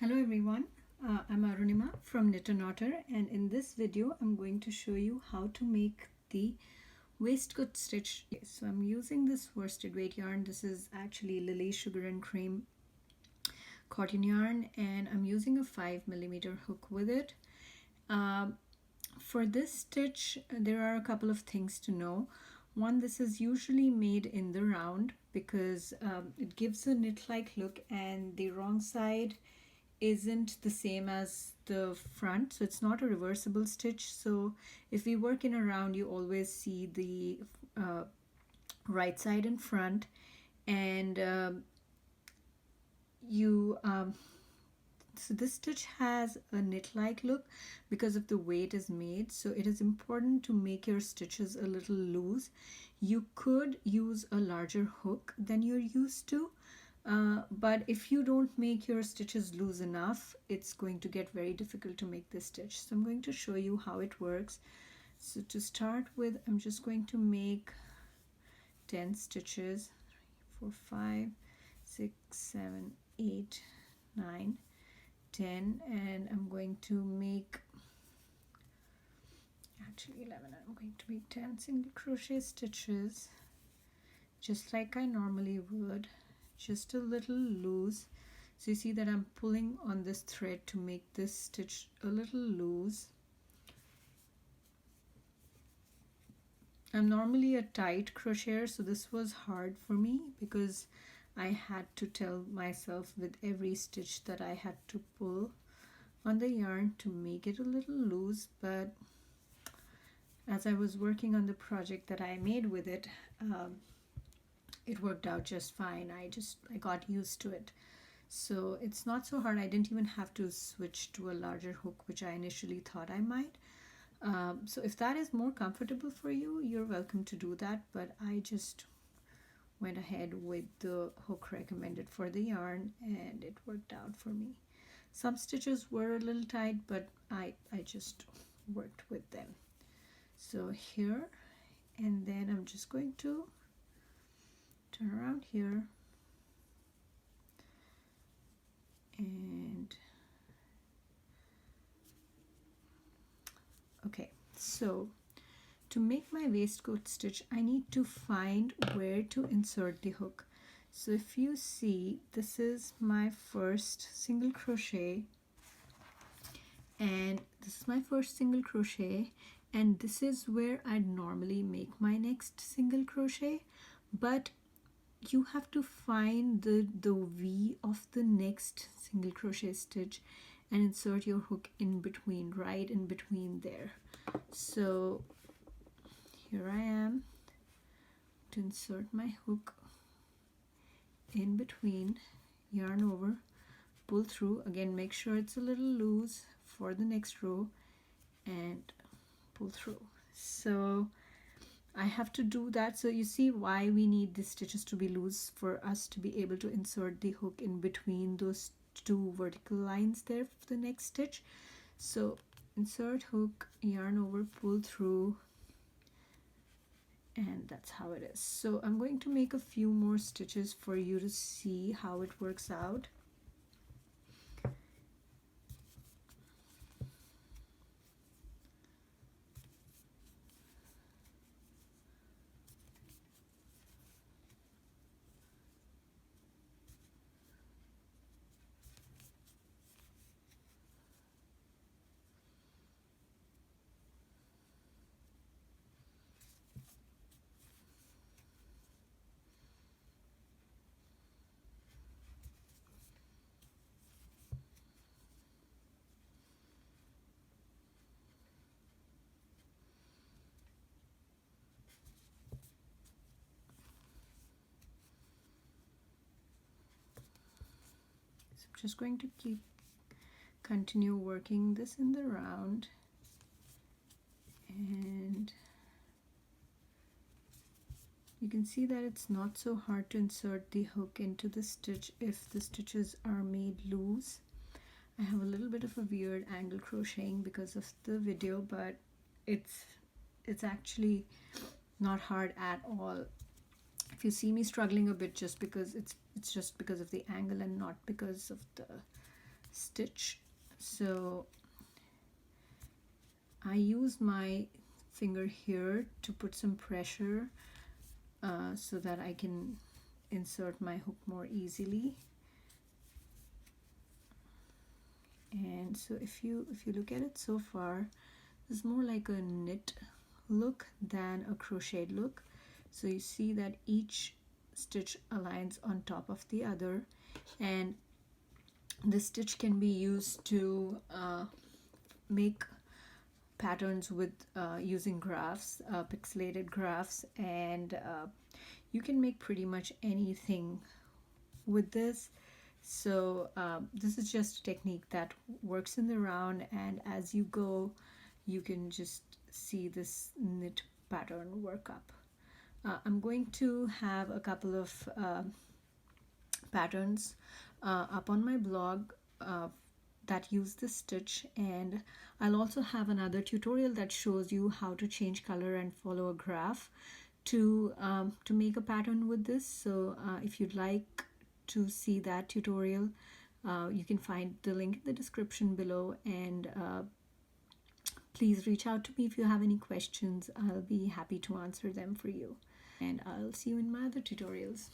Hello everyone, I'm Arunima from Knit and Otter, and in this video I'm going to show you how to make the waistcoat stitch. So I'm using this worsted weight yarn. This is actually Lily Sugar and Cream cotton yarn, and I'm using a 5mm hook with it. For this stitch there are a couple of things to know. One, this is usually made in the round because it gives a knit-like look, and the wrong side isn't the same as the front, so it's not a reversible stitch. So if we work in a round, you always see the right side in front, and so this stitch has a knit-like look because of the way it is made. So it is important to make your stitches a little loose. You could use a larger hook than you're used to, but if you don't make your stitches loose enough, it's going to get very difficult to make this stitch. So I'm going to show you how it works. So to start with, I'm just going to make 10 stitches. 3, 4, 5, 6, 7, 8, 9, 10, and I'm going to make actually 11. I'm going to make 10 single crochet stitches just like I normally would, just a little loose. So you see that I'm pulling on this thread to make this stitch a little loose. I'm normally a tight crocheter, so this was hard for me because I had to tell myself with every stitch that I had to pull on the yarn to make it a little loose. But as I was working on the project that I made with it, it worked out just fine. I got used to it, so it's not so hard. I didn't even have to switch to a larger hook, which I initially thought I might. So if that is more comfortable for you, you're welcome to do that, but I just went ahead with the hook recommended for the yarn, and it worked out for me. Some stitches were a little tight, but I just worked with them. So here, and then I'm just going to turn around here, and okay, so to make my waistcoat stitch, I need to find where to insert the hook. So if you see, this is my first single crochet, and this is my first single crochet, and this is where I'd normally make my next single crochet, but you have to find the V of the next single crochet stitch and insert your hook in between, right in between there. So here I am to insert my hook in between, yarn over, pull through. Again, make sure it's a little loose for the next row, and pull through. So I have to do that. So you see why we need the stitches to be loose, for us to be able to insert the hook in between those two vertical lines there for the next stitch. So insert hook, yarn over, pull through, and that's how it is. So I'm going to make a few more stitches for you to see how it works out. I'm just going to continue working this in the round, and you can see that it's not so hard to insert the hook into the stitch if the stitches are made loose. I have a little bit of a weird angle crocheting because of the video, but it's actually not hard at all. If you see me struggling a bit, just because it's just because of the angle and not because of the stitch. So I use my finger here to put some pressure so that I can insert my hook more easily. And so if you look at it so far, it's more like a knit look than a crocheted look. So you see that each stitch aligns on top of the other, and this stitch can be used to make patterns with using graphs, pixelated graphs, and you can make pretty much anything with this. So this is just a technique that works in the round, and as you go you can just see this knit pattern work up. I'm going to have a couple of patterns up on my blog that use this stitch, and I'll also have another tutorial that shows you how to change color and follow a graph to make a pattern with this. So if you'd like to see that tutorial, you can find the link in the description below, and please reach out to me if you have any questions. I'll be happy to answer them for you, and I'll see you in my other tutorials.